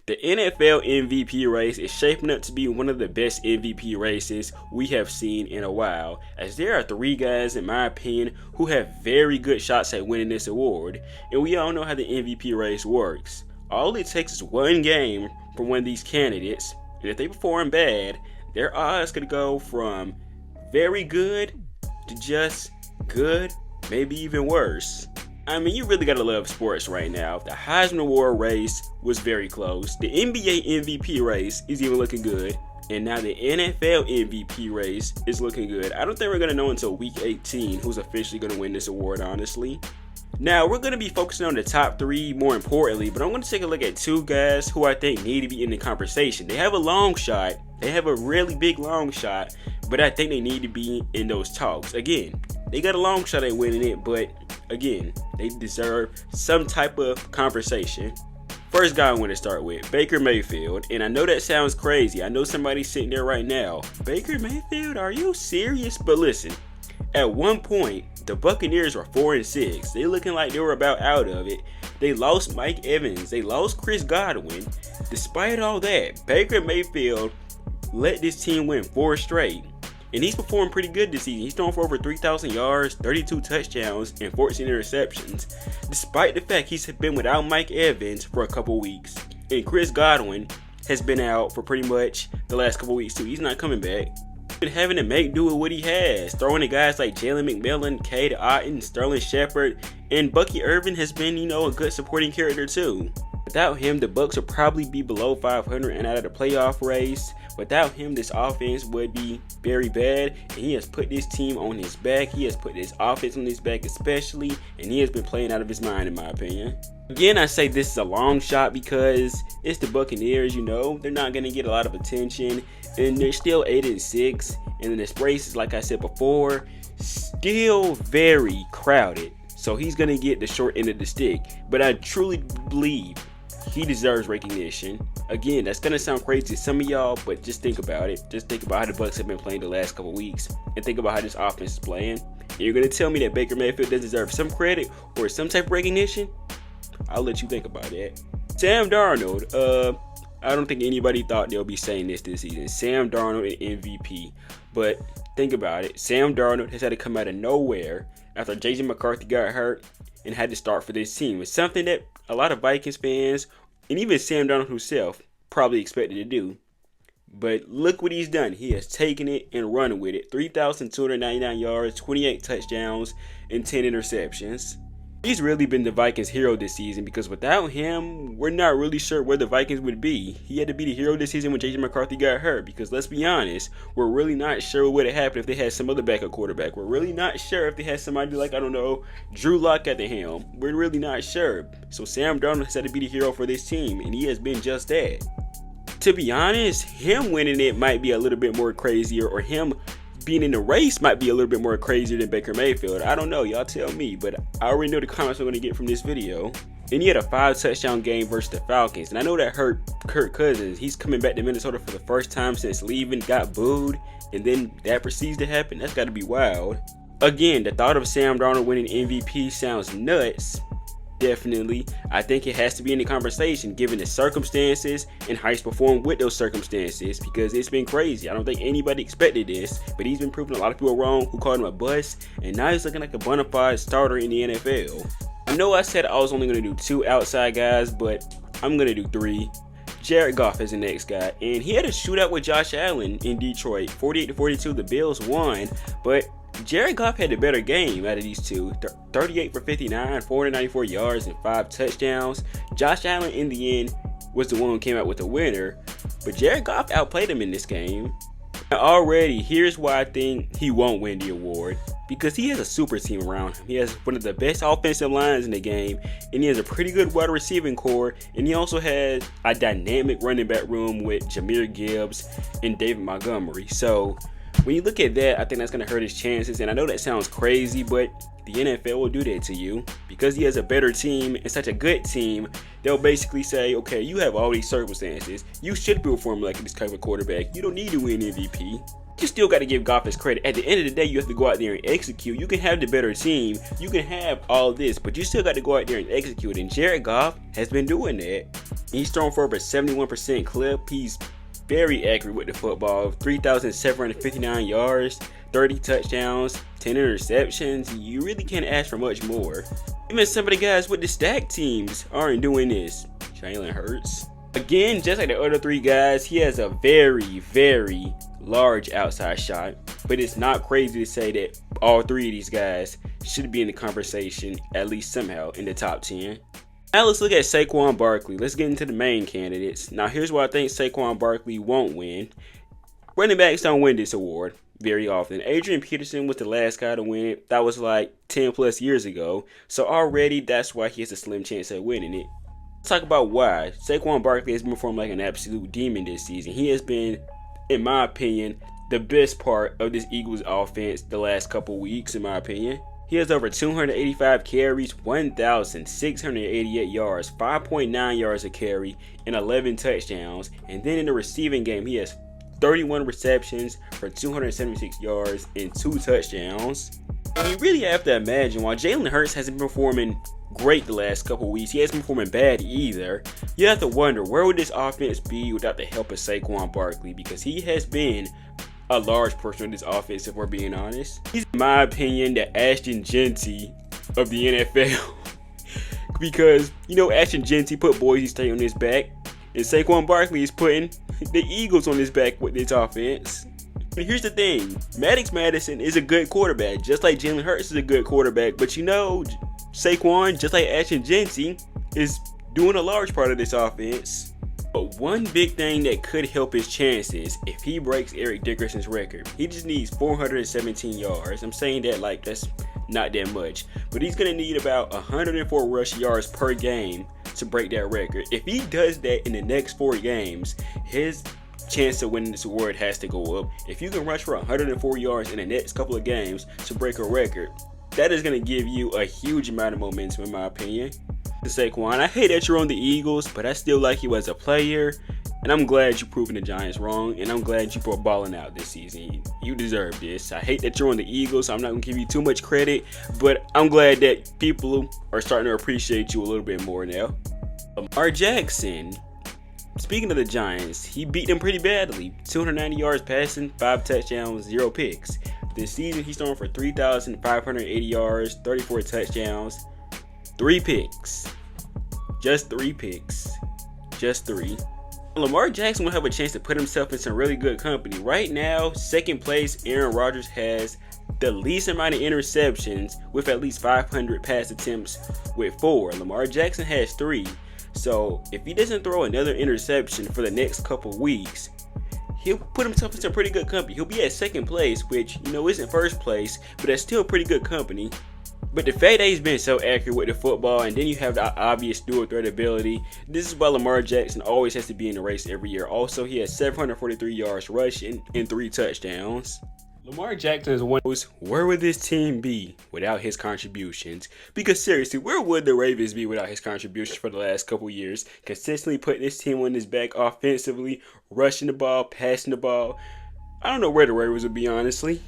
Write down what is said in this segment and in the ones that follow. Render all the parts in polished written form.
The NFL MVP race is shaping up to be one of the best MVP races we have seen in a while, as there are 3 guys, in my opinion, who have very good shots at winning this award, and we all know how the MVP race works. All it takes is one game from one of these candidates, and if they perform bad, their odds could go from very good to just good, maybe even worse. I mean, you really gotta love sports right now. The Heisman Award race was very close. The NBA MVP race is even looking good. And now the NFL MVP race is looking good. I don't think we're gonna know until week 18 who's officially gonna win this award, honestly. Now, we're gonna be focusing on the top 3 more importantly, but I'm gonna take a look at 2 guys who I think need to be in the conversation. They have a long shot. They have a really big long shot, but I think they need to be in those talks. Again, they got a long shot at winning it, but again, they deserve some type of conversation. First guy I want to start with, Baker Mayfield. And I know that sounds crazy. I know somebody's sitting there right now. Baker Mayfield, are you serious? But listen, at one point, the Buccaneers were 4-6. They looking like they were about out of it. They lost Mike Evans. They lost Chris Godwin. Despite all that, Baker Mayfield let this team win 4 straight. And he's performed pretty good this season. He's thrown for over 3,000 yards, 32 touchdowns, and 14 interceptions, despite the fact he's been without Mike Evans for a couple weeks. And Chris Godwin has been out for pretty much the last couple weeks too. He's not coming back. He's been having to make do with what he has, throwing to guys like Jalen McMillan, Cade Otton, Sterling Shepard, and Bucky Irvin has been, a good supporting character too. Without him, the Bucs would probably be below 500 and out of the playoff race. Without him, this offense would be very bad, and he has put this team on his back. He has put this offense on his back especially, and he has been playing out of his mind in my opinion. Again, I say this is a long shot because it's the Buccaneers, they're not going to get a lot of attention, and they're still 8-6, and then this race is, like I said before, still very crowded. So he's going to get the short end of the stick, but I truly believe he deserves recognition. Again, that's going to sound crazy to some of y'all, but just think about it. Just think about how the Bucs have been playing the last couple weeks, and think about how this offense is playing. And you're going to tell me that Baker Mayfield doesn't deserve some credit or some type of recognition? I'll let you think about that. Sam Darnold, I don't think anybody thought they'll be saying this season. Sam Darnold an MVP, but think about it. Sam Darnold has had to come out of nowhere after J.J. McCarthy got hurt and had to start for this team. It's something that a lot of Vikings fans and even Sam Darnold himself probably expected to do. But look what he's done. He has taken it and run with it. 3,299 yards, 28 touchdowns, and 10 interceptions. He's really been the Vikings' hero this season because without him, we're not really sure where the Vikings would be. He had to be the hero this season when J.J. McCarthy got hurt because let's be honest, we're really not sure what would have happened if they had some other backup quarterback. We're really not sure if they had somebody like, Drew Lock at the helm. We're really not sure. So Sam Darnold has had to be the hero for this team, and he has been just that. To be honest, him winning it might be a little bit more crazier, or him being in the race might be a little bit more crazier than Baker Mayfield. I don't know, y'all tell me, but I already know the comments I'm going to get from this video. And he had a 5-touchdown game versus the Falcons, and I know that hurt Kirk Cousins. He's coming back to Minnesota for the first time since leaving, got booed, and then that proceeds to happen. That's got to be wild. Again, the thought of Sam Darnold winning MVP sounds nuts. Definitely. I think it has to be in the conversation given the circumstances and how he's performed with those circumstances because it's been crazy. I don't think anybody expected this, but he's been proving a lot of people wrong who called him a bust, and now he's looking like a bona fide starter in the NFL. I know I said I was only going to do 2 outside guys, but I'm going to do 3. Jared Goff is the next guy, and he had a shootout with Josh Allen in Detroit. 48-42, the Bills won, but Jared Goff had the better game out of these two. 38 for 59, 494 yards, and 5 touchdowns. Josh Allen, in the end, was the one who came out with the winner, but Jared Goff outplayed him in this game. Now, already, here's why I think he won't win the award. Because he has a super team around him. He has one of the best offensive lines in the game, and he has a pretty good wide receiving core, and he also has a dynamic running back room with Jahmyr Gibbs and David Montgomery. So when you look at that, I think that's going to hurt his chances, and I know that sounds crazy, but the NFL will do that to you. Because he has a better team and such a good team, they'll basically say, okay, you have all these circumstances. You should be performing like this type of quarterback. You don't need to win MVP. You still got to give Goff his credit. At the end of the day, you have to go out there and execute. You can have the better team. You can have all this, but you still got to go out there and execute. And Jared Goff has been doing that. He's thrown for over 71% clip. He's very accurate with the football. 3,759 yards, 30 touchdowns, 10 interceptions. You really can't ask for much more. Even some of the guys with the stack teams aren't doing this. Jalen Hurts. Again, just like the other three guys, he has a very, very large outside shot. But it's not crazy to say that all three of these guys should be in the conversation, at least somehow, in the top 10. Now let's look at Saquon Barkley. Let's get into the main candidates. Now here's why I think Saquon Barkley won't win. Running backs don't win this award very often. Adrian Peterson was the last guy to win it. That was like 10 plus years ago. So already that's why he has a slim chance at winning it. Let's talk about why. Saquon Barkley has been performing like an absolute demon this season. He has been, in my opinion, the best part of this Eagles offense the last couple weeks, in my opinion. He has over 285 carries, 1,688 yards, 5.9 yards a carry, and 11 touchdowns. And then in the receiving game, he has 31 receptions for 276 yards and 2 touchdowns. And you really have to imagine, while Jalen Hurts hasn't been performing great the last couple weeks, he hasn't been performing bad either. You have to wonder, where would this offense be without the help of Saquon Barkley? Because he has been a large portion of this offense, if we're being honest. He's, in my opinion, the Ashton Genty of the NFL. Because, you know, Ashton Genty put Boise State on his back, and Saquon Barkley is putting the Eagles on his back with this offense. And here's the thing, Maddox Madison is a good quarterback, just like Jalen Hurts is a good quarterback. But you know, Saquon, just like Ashton Genty, is doing a large part of this offense. But one big thing that could help his chances if he breaks Eric Dickerson's record. He just needs 417 yards. I'm saying that like that's not that much. But he's going to need about 104 rush yards per game to break that record. If he does that in the next 4 games, his chance of winning this award has to go up. If you can rush for 104 yards in the next couple of games to break a record, that is going to give you a huge amount of momentum, in my opinion. Saquon, I hate that you're on the Eagles, but I still like you as a player, and I'm glad you're proving the Giants wrong, and I'm glad you were balling out this season. You deserve this. I hate that you're on the Eagles, so I'm not going to give you too much credit, but I'm glad that people are starting to appreciate you a little bit more now. Lamar Jackson. Speaking of the Giants, he beat them pretty badly. 290 yards passing, 5 touchdowns, 0 picks. This season, he's throwing for 3,580 yards, 34 touchdowns, 3 picks. Just 3 picks. Just 3. Lamar Jackson will have a chance to put himself in some really good company. Right now, second place, Aaron Rodgers has the least amount of interceptions with at least 500 pass attempts with 4. Lamar Jackson has 3. So if he doesn't throw another interception for the next couple weeks, he'll put himself in some pretty good company. He'll be at second place, which, you know, isn't first place, but that's still pretty good company. But the fact that he's been so accurate with the football, and then you have the obvious dual threat ability, this is why Lamar Jackson always has to be in the race every year. Also, he has 743 yards rushing and 3 touchdowns. Lamar Jackson is one of those, where would this team be without his contributions? Because seriously, where would the Ravens be without his contributions for the last couple years? Consistently putting this team on his back offensively, rushing the ball, passing the ball. I don't know where the Ravens would be, honestly.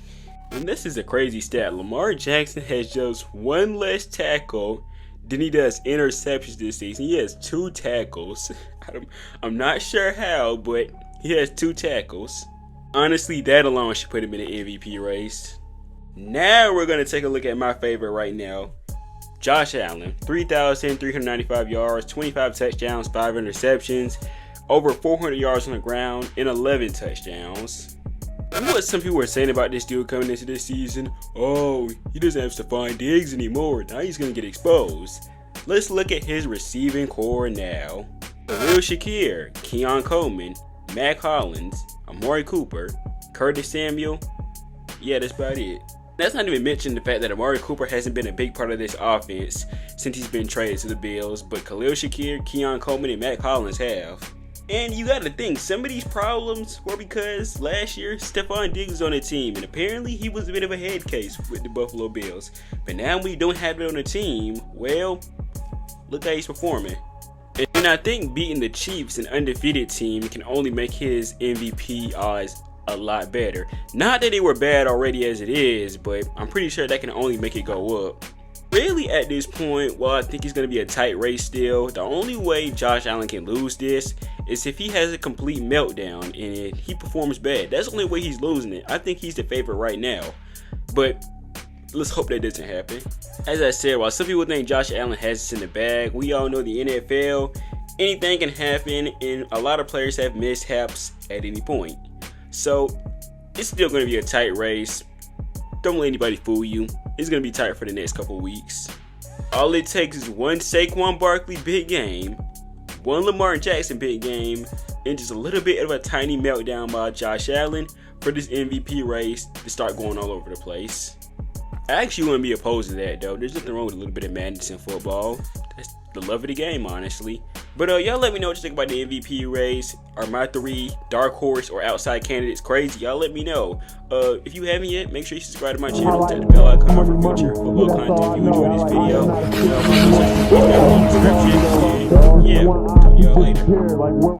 And this is a crazy stat. Lamar Jackson has just 1 less tackle than he does interceptions this season. He has 2 tackles. I'm not sure how, but he has 2 tackles. Honestly, that alone should put him in the MVP race. Now we're going to take a look at my favorite right now. Josh Allen, 3,395 yards, 25 touchdowns, 5 interceptions, over 400 yards on the ground, and 11 touchdowns. You know what some people were saying about this dude coming into this season? Oh, he doesn't have Stephon Diggs anymore. Now he's going to get exposed. Let's look at his receiving core now. Khalil Shakir, Keon Coleman, Mac Hollins, Amari Cooper, Curtis Samuel. Yeah, that's about it. That's not even mentioning the fact that Amari Cooper hasn't been a big part of this offense since he's been traded to the Bills, but Khalil Shakir, Keon Coleman, and Mac Hollins have. And you gotta think, some of these problems were because last year Stephon Diggs was on the team, and apparently he was a bit of a head case with the Buffalo Bills. But now we don't have it on the team, well, look how he's performing. And I think beating the Chiefs, an undefeated team, can only make his MVP odds a lot better. Not that they were bad already as it is, but I'm pretty sure that can only make it go up. Really, at this point, well, I think it's going to be a tight race still. The only way Josh Allen can lose this is if he has a complete meltdown and he performs bad. That's the only way he's losing it. I think he's the favorite right now, but let's hope that doesn't happen. As I said, while some people think Josh Allen has this in the bag, we all know the NFL, anything can happen, and a lot of players have mishaps at any point. So it's still going to be a tight race. Don't let anybody fool you. It's going to be tight for the next couple of weeks. All it takes is one Saquon Barkley big game, one Lamar Jackson big game, and just a little bit of a tiny meltdown by Josh Allen for this MVP race to start going all over the place. I actually wouldn't be opposed to that, though. There's nothing wrong with a little bit of madness in football. That's the love of the game, honestly. But y'all let me know what you think about the MVP race. Are my 3 dark horse or outside candidates crazy? Y'all let me know. If you haven't yet, make sure you subscribe to my channel. Tap the bell icon for future football content. If you enjoyed this video, yeah, talk to y'all later.